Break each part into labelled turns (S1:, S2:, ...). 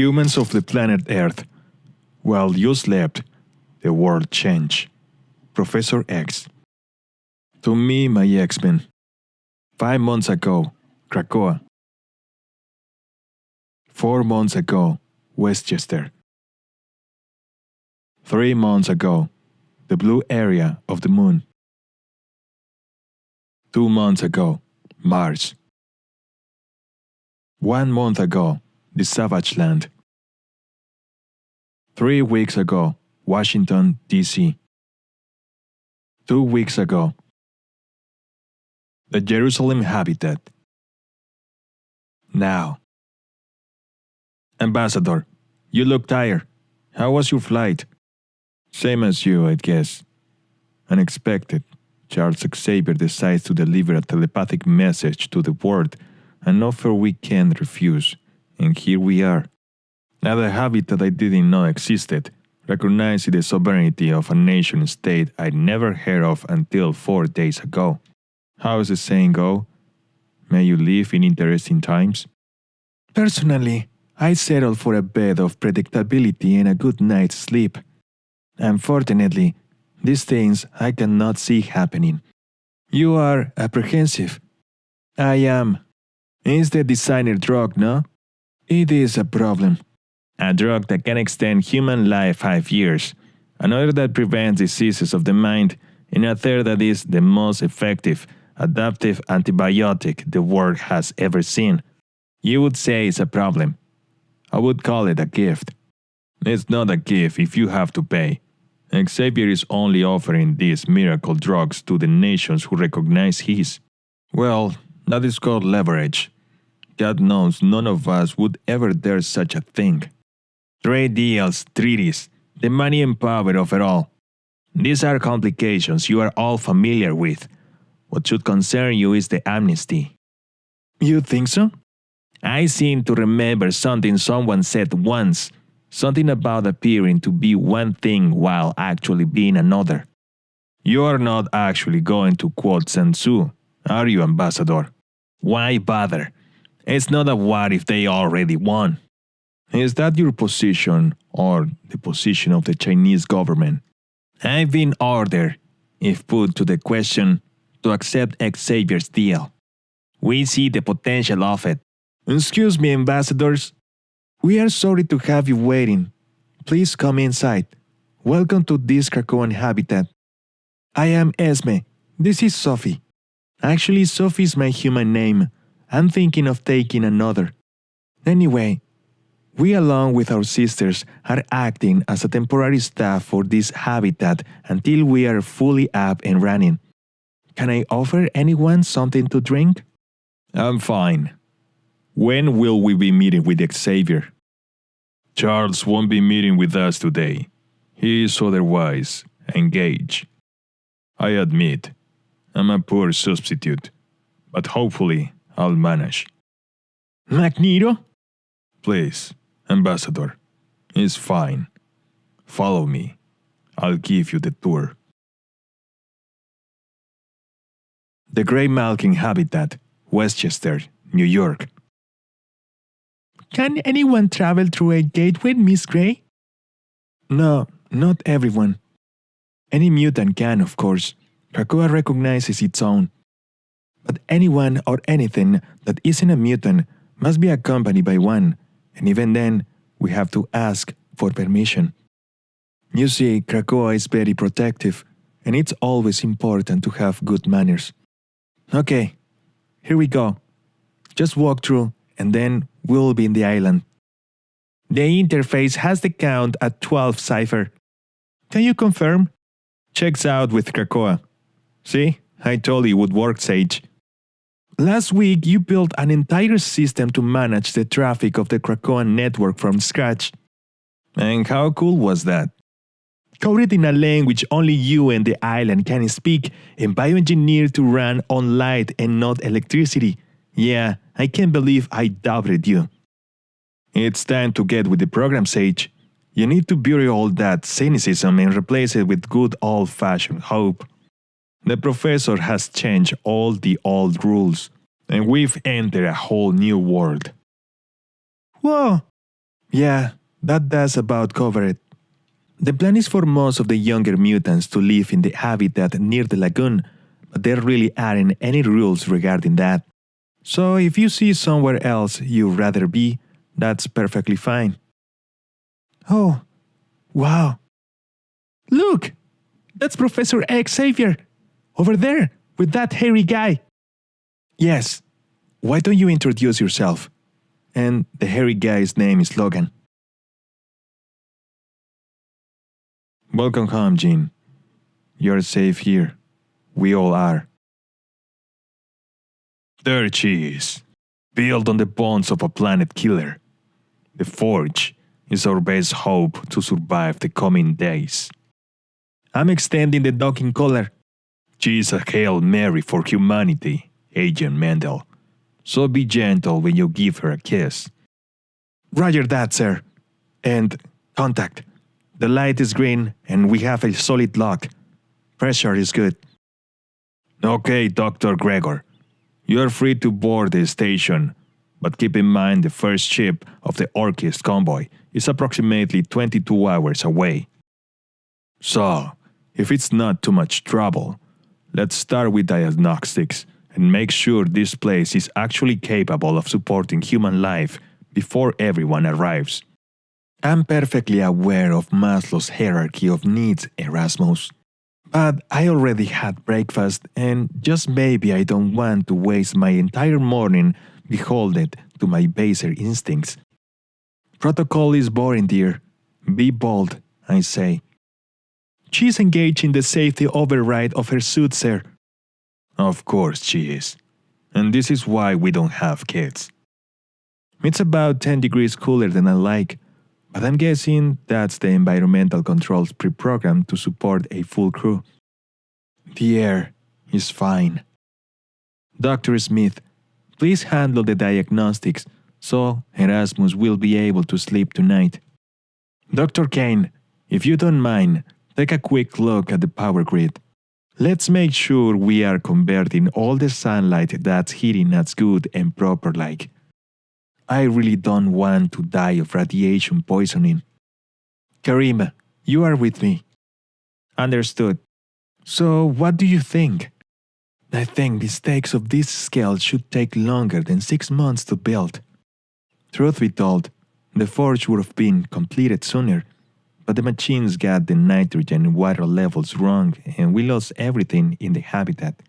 S1: Humans of the planet Earth, while you slept, the world changed. Professor X. To me, my X-Men. 5 months ago, Krakoa. 4 months ago, Westchester. 3 months ago, the blue area of the moon. 2 months ago, Mars. 1 month ago, the Savage Land. 3 weeks ago, Washington, D.C. 2 weeks ago, the Jerusalem habitat. Now. Ambassador, you look tired. How was your flight? Same as you, I guess. Unexpected. Charles Xavier decides to deliver a telepathic message to the world, an offer we can't refuse. And here we are. Now the habitat I didn't know existed, recognizing the sovereignty of a nation-state I'd never heard of until 4 days ago. How does the saying go? May you live in interesting times? Personally, I settled for a bed of predictability and a good night's sleep. Unfortunately, these things I cannot see happening. You are apprehensive. I am. It's the designer drug, no? It is a problem. A drug that can extend human life 5 years, another that prevents diseases of the mind, and a third that is the most effective, adaptive antibiotic the world has ever seen. You would say it's a problem. I would call it a gift. It's not a gift if you have to pay. Xavier is only offering these miracle drugs to the nations who recognize his. Well, that is called leverage. God knows none of us would ever dare such a thing. Trade deals, treaties, the money and power of it all. These are complications you are all familiar with. What should concern you is the amnesty. You think so? I seem to remember something someone said once. Something about appearing to be one thing while actually being another. You are not actually going to quote Sun Tzu, are you, Ambassador? Why bother? It's not a what if they already won. Is that your position or the position of the Chinese government? I've been ordered, if put to the question, to accept Xavier's deal. We see the potential of it. Excuse me, ambassadors. We are sorry to have you waiting. Please come inside. Welcome to this Krakoan habitat. I am Esme. This is Sophie. Actually, Sophie is my human name. I'm thinking of taking another. Anyway, we along with our sisters are acting as a temporary staff for this habitat until we are fully up and running. Can I offer anyone something to drink? I'm fine. When will we be meeting with Xavier? Charles won't be meeting with us today. He is otherwise engaged. I admit, I'm a poor substitute, but hopefully I'll manage. Magneto? Please, Ambassador. It's fine. Follow me. I'll give you the tour. The Grey Malkin Habitat, Westchester, New York. Can anyone travel through a gateway, Miss Grey? No, not everyone. Any mutant can, of course. Krakoa recognizes its own. But anyone or anything that isn't a mutant must be accompanied by one, and even then, we have to ask for permission. You see, Krakoa is very protective, and it's always important to have good manners. Okay, here we go. Just walk through, and then we'll be in the island. The interface has the count at 12 cipher. Can you confirm? Checks out with Krakoa. See, I told you it would work, Sage. Last week, you built an entire system to manage the traffic of the Krakoan network from scratch. And how cool was that? Coded in a language only you and the island can speak, and bioengineered to run on light and not electricity. Yeah, I can't believe I doubted you. It's time to get with the program, Sage. You need to bury all that cynicism and replace it with good old-fashioned hope. The professor has changed all the old rules, and we've entered a whole new world. Whoa! Yeah, that does about cover it. The plan is for most of the younger mutants to live in the habitat near the lagoon, but there really aren't any rules regarding that. So if you see somewhere else you'd rather be, that's perfectly fine. Oh, wow. Look! That's Professor Xavier! Over there, with that hairy guy. Yes. Why don't you introduce yourself? And the hairy guy's name is Logan. Welcome home, Jean. You're safe here. We all are. There she is, built on the bones of a planet killer. The Forge is our best hope to survive the coming days. I'm extending the docking collar. She's a Hail Mary for humanity, Agent Mendel. So be gentle when you give her a kiss. Roger that, sir. And contact. The light is green and we have a solid lock. Pressure is good. Okay, Dr. Gregor. You're free to board the station, but keep in mind the first ship of the Orchis convoy is approximately 22 hours away. So, if it's not too much trouble, let's start with diagnostics and make sure this place is actually capable of supporting human life before everyone arrives. I'm perfectly aware of Maslow's hierarchy of needs, Erasmus. But I already had breakfast and just maybe I don't want to waste my entire morning beholden to my baser instincts. Protocol is boring, dear. Be bold, I say. She's engaged in the safety override of her suit, sir. Of course she is. And this is why we don't have kids. It's about 10 degrees cooler than I like, but I'm guessing that's the environmental controls pre-programmed to support a full crew. The air is fine. Dr. Smith, please handle the diagnostics so Erasmus will be able to sleep tonight. Dr. Kane, if you don't mind, take a quick look at the power grid. Let's make sure we are converting all the sunlight that's hitting us good and proper like. I really don't want to die of radiation poisoning. Karima, you are with me. Understood. So what do you think? I think mistakes of this scale should take longer than 6 months to build. Truth be told, the forge would have been completed sooner, but the machines got the nitrogen and water levels wrong and we lost everything in the habitat.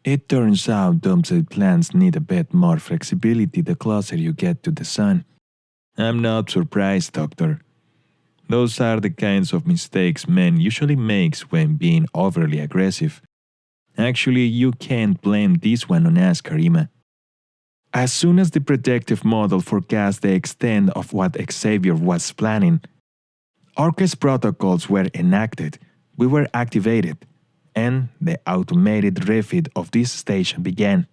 S1: It turns out dumpster plants need a bit more flexibility the closer you get to the sun. I'm not surprised, Doctor. Those are the kinds of mistakes men usually make when being overly aggressive. Actually, you can't blame this one on us, Karima. As soon as the protective model forecast the extent of what Xavier was planning, Orchis protocols were enacted, we were activated, and the automated refit of this station began.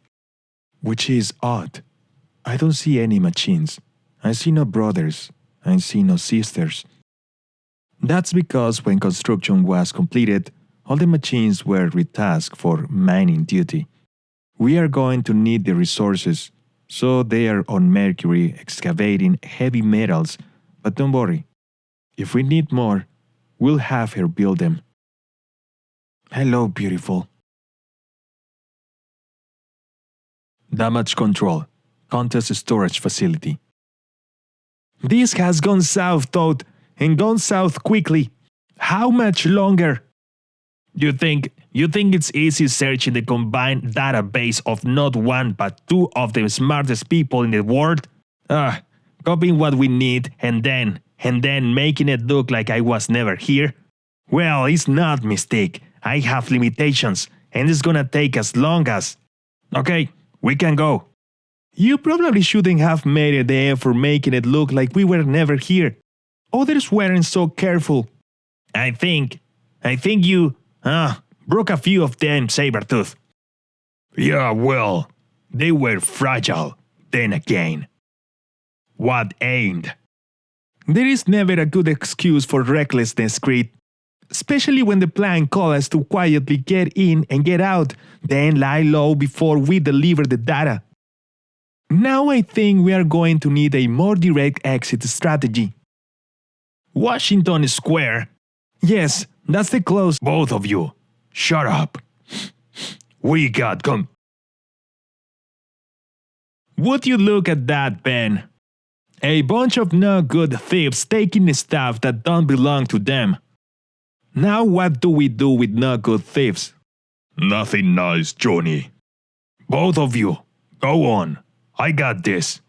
S1: Which is odd. I don't see any machines. I see no brothers. I see no sisters. That's because when construction was completed, all the machines were retasked for mining duty. We are going to need the resources, so they are on Mercury excavating heavy metals, but don't worry. If we need more, we'll have her build them. Hello, beautiful. Damage control. Contest storage facility. This has gone south, Toad, and gone south quickly. How much longer? You think it's easy searching the combined database of not one but two of the smartest people in the world? Copying what we need and then making it look like I was never here? Well, it's not mistake. I have limitations, and it's gonna take as long as... Okay, we can go. You probably shouldn't have made the effort making it look like we were never here. Others weren't so careful. I think you, broke a few of them, Sabertooth. Yeah, well, they were fragile, then again. What ain't? There is never a good excuse for recklessness, Creed. Especially when the plan calls us to quietly get in and get out, then lie low before we deliver the data. Now I think we are going to need a more direct exit strategy. Washington Square? Yes, that's the close. Both of you, shut up. We got Would you look at that, Ben? A bunch of no-good thieves taking stuff that don't belong to them. Now what do we do with no-good thieves? Nothing nice, Johnny. Both of you, go on. I got this.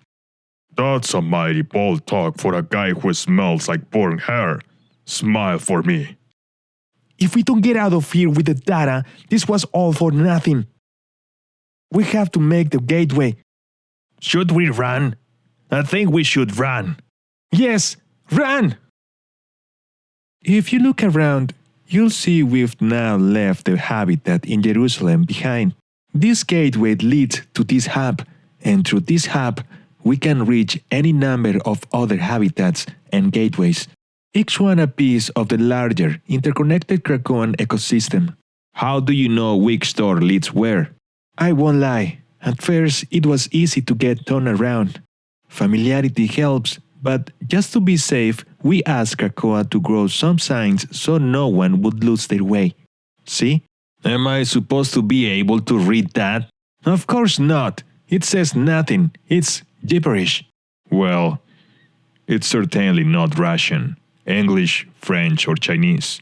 S1: That's a mighty bold talk for a guy who smells like burnt hair. Smile for me. If we don't get out of here with the data, this was all for nothing. We have to make the gateway. Should we run? I think we should run. Yes, run! If you look around, you'll see we've now left the habitat in Jerusalem behind. This gateway leads to this hub, and through this hub, we can reach any number of other habitats and gateways, each one a piece of the larger, interconnected Krakoan ecosystem. How do you know which door leads where? I won't lie, at first it was easy to get turned around. Familiarity helps, but just to be safe, we asked Krakoa to grow some signs so no one would lose their way. See? Am I supposed to be able to read that? Of course not. It says nothing. It's gibberish. Well, it's certainly not Russian, English, French, or Chinese,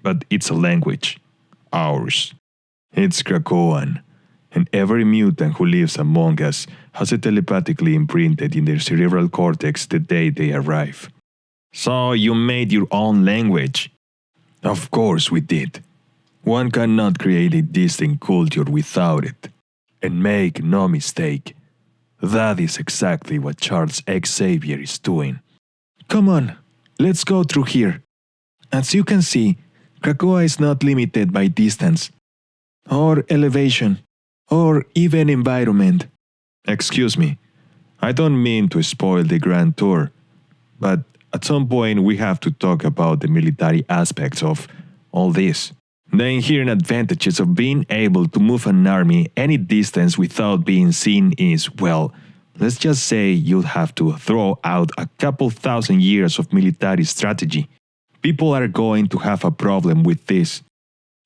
S1: but it's a language. Ours. It's Krakoan, and every mutant who lives among us has it telepathically imprinted in their cerebral cortex the day they arrive. So you made your own language? Of course we did. One cannot create a distinct culture without it. And make no mistake, that is exactly what Charles Xavier is doing. Come on, let's go through here. As you can see, Krakoa is not limited by distance, or elevation, or even environment. Excuse me, I don't mean to spoil the grand tour, but at some point we have to talk about the military aspects of all this. The inherent advantages of being able to move an army any distance without being seen is, well, let's just say you'll have to throw out a couple thousand years of military strategy. People are going to have a problem with this.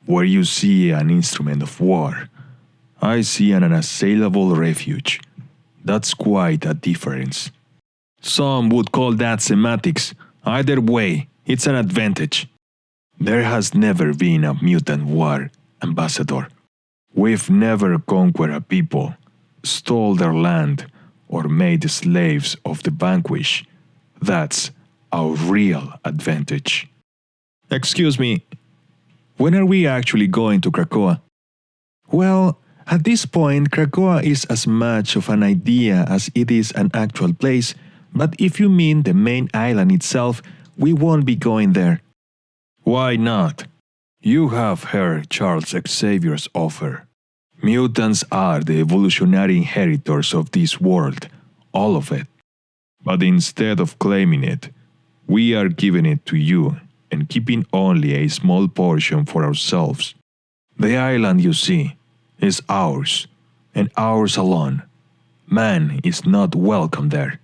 S1: Where you see an instrument of war, I see an unassailable refuge. That's quite a difference. Some would call that semantics. Either way, it's an advantage. There has never been a mutant war, Ambassador. We've never conquered a people, stole their land, or made slaves of the vanquished. That's our real advantage. Excuse me, when are we actually going to Krakoa? Well, at this point, Krakoa is as much of an idea as it is an actual place, but if you mean the main island itself, we won't be going there. Why not? You have heard Charles Xavier's offer. Mutants are the evolutionary inheritors of this world, all of it. But instead of claiming it, we are giving it to you and keeping only a small portion for ourselves. The island you see is ours, and ours alone. Man is not welcome there.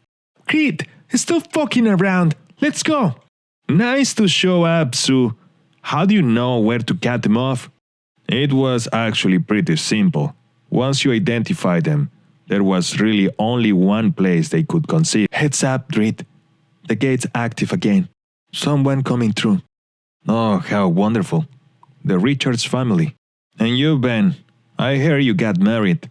S1: Creed, stop fucking around. Let's go. Nice to show up, Sue. How do you know where to cut them off? It was actually pretty simple. Once you identify them, there was really only one place they could conceal. Heads up, Drit. The gate's active again. Someone coming through. Oh, how wonderful. The Richards family. And you, Ben, I hear you got married.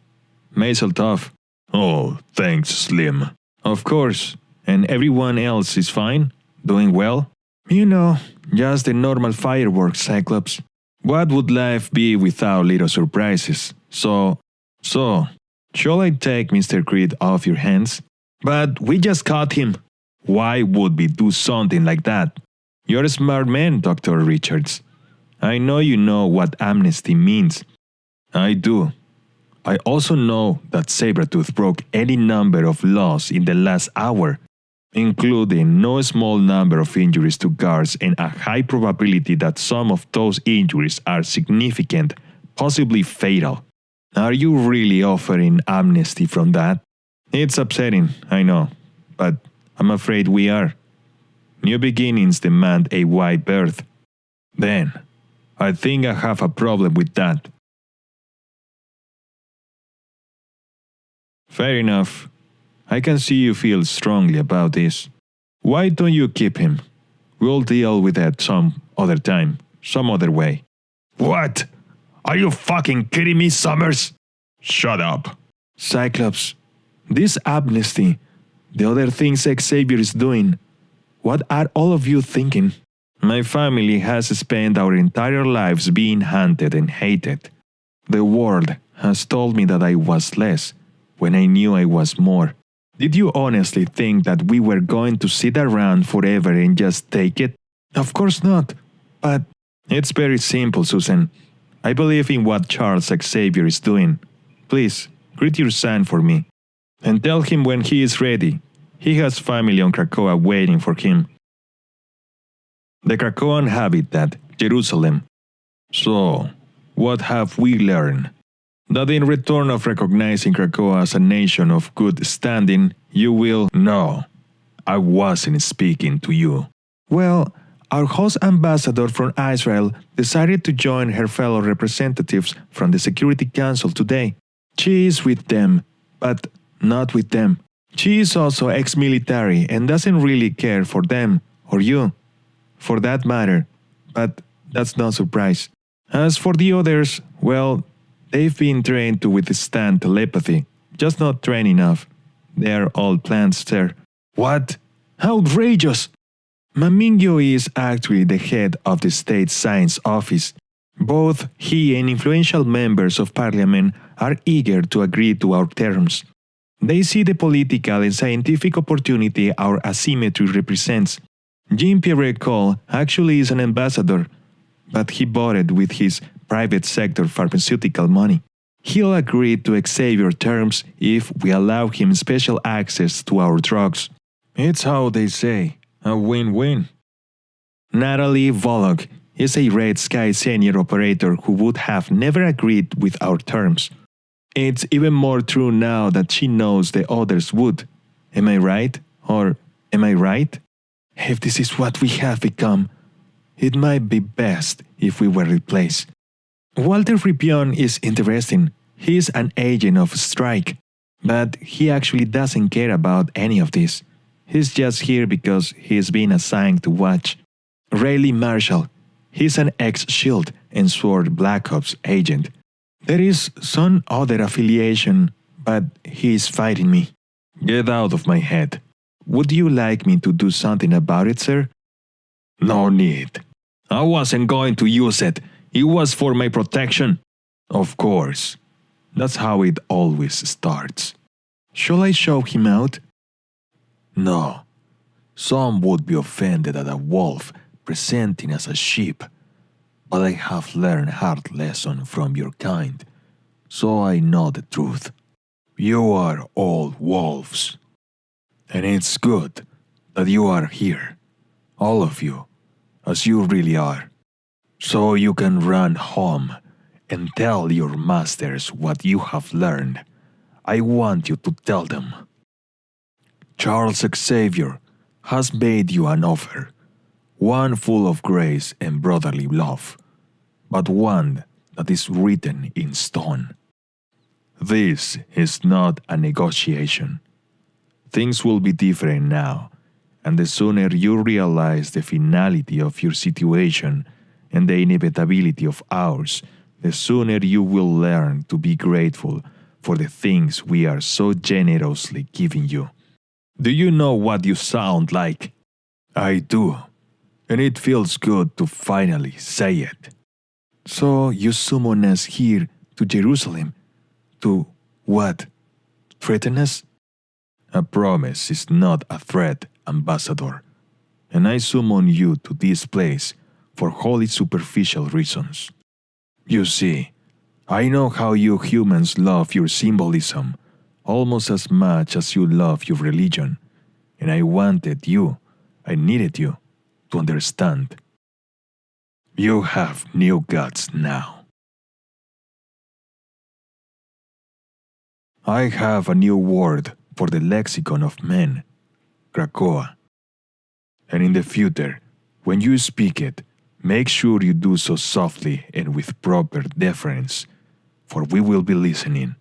S1: Mazel tov. Oh, thanks, Slim. Of course. And everyone else is fine? Doing well? You know, just the normal fireworks, Cyclops. What would life be without little surprises? So, shall I take Mr. Creed off your hands? But we just caught him. Why would we do something like that? You're a smart man, Dr. Richards. I know you know what amnesty means. I do. I also know that Sabretooth broke any number of laws in the last hour, including no small number of injuries to guards and a high probability that some of those injuries are significant, possibly fatal. Are you really offering amnesty from that? It's upsetting, I know, but I'm afraid we are. New beginnings demand a wide berth. Then, I think I have a problem with that. Fair enough. I can see you feel strongly about this. Why don't you keep him? We'll deal with that some other time, some other way. What? Are you fucking kidding me, Summers? Shut up. Cyclops, this amnesty, the other things Xavier is doing, what are all of you thinking? My family has spent our entire lives being hunted and hated. The world has told me that I was less when I knew I was more. Did you honestly think that we were going to sit around forever and just take it? Of course not. But it's very simple, Susan. I believe in what Charles Xavier is doing. Please, greet your son for me. And tell him when he is ready. He has family on Krakoa waiting for him. The Krakoan habitat, Jerusalem. So, what have we learned? That in return of recognizing Krakoa as a nation of good standing, you will... No, I wasn't speaking to you. Well, our host ambassador from Israel decided to join her fellow representatives from the Security Council today. She is with them, but not with them. She is also ex-military and doesn't really care for them, or you, for that matter, but that's no surprise. As for the others, well, they've been trained to withstand telepathy, just not trained enough. They're all plants, sir. What? Outrageous! Mamingio is actually the head of the State Science Office. Both he and influential members of Parliament are eager to agree to our terms. They see the political and scientific opportunity our asymmetry represents. Jean-Pierre Cole actually is an ambassador, but he bought it with his private sector pharmaceutical money. He'll agree to Xavier terms if we allow him special access to our drugs. It's how they say, a win-win. Natalie Volok is a Red Sky senior operator who would have never agreed with our terms. It's even more true now that she knows the others would. Am I right? Or am I right? If this is what we have become, it might be best if we were replaced. Walter Ripion is interesting. He's an agent of Strike, but he actually doesn't care about any of this. He's just here because he's been assigned to watch. Rayleigh Marshall, he's an ex-SHIELD and SWORD Black Ops agent. There is some other affiliation, but he's fighting me. Get out of my head. Would you like me to do something about it, sir? No need. I wasn't going to use it. It was for my protection. Of course. That's how it always starts. Shall I show him out? No. Some would be offended at a wolf presenting as a sheep. But I have learned a hard lesson from your kind, so I know the truth. You are all wolves. And it's good that you are here, all of you, as you really are, so you can run home and tell your masters what you have learned. I want you to tell them. Charles Xavier has made you an offer, one full of grace and brotherly love, but one that is written in stone. This is not a negotiation. Things will be different now, and the sooner you realize the finality of your situation and the inevitability of ours, the sooner you will learn to be grateful for the things we are so generously giving you. Do you know what you sound like? I do, and it feels good to finally say it. So you summon us here to Jerusalem. To what? Threaten us? A promise is not a threat, Ambassador, and I summon you to this place for wholly superficial reasons. You see, I know how you humans love your symbolism almost as much as you love your religion, and I needed you to understand. You have new gods now. I have a new word for the lexicon of men, Krakoa. And in the future, when you speak it, make sure you do so softly and with proper deference, for we will be listening.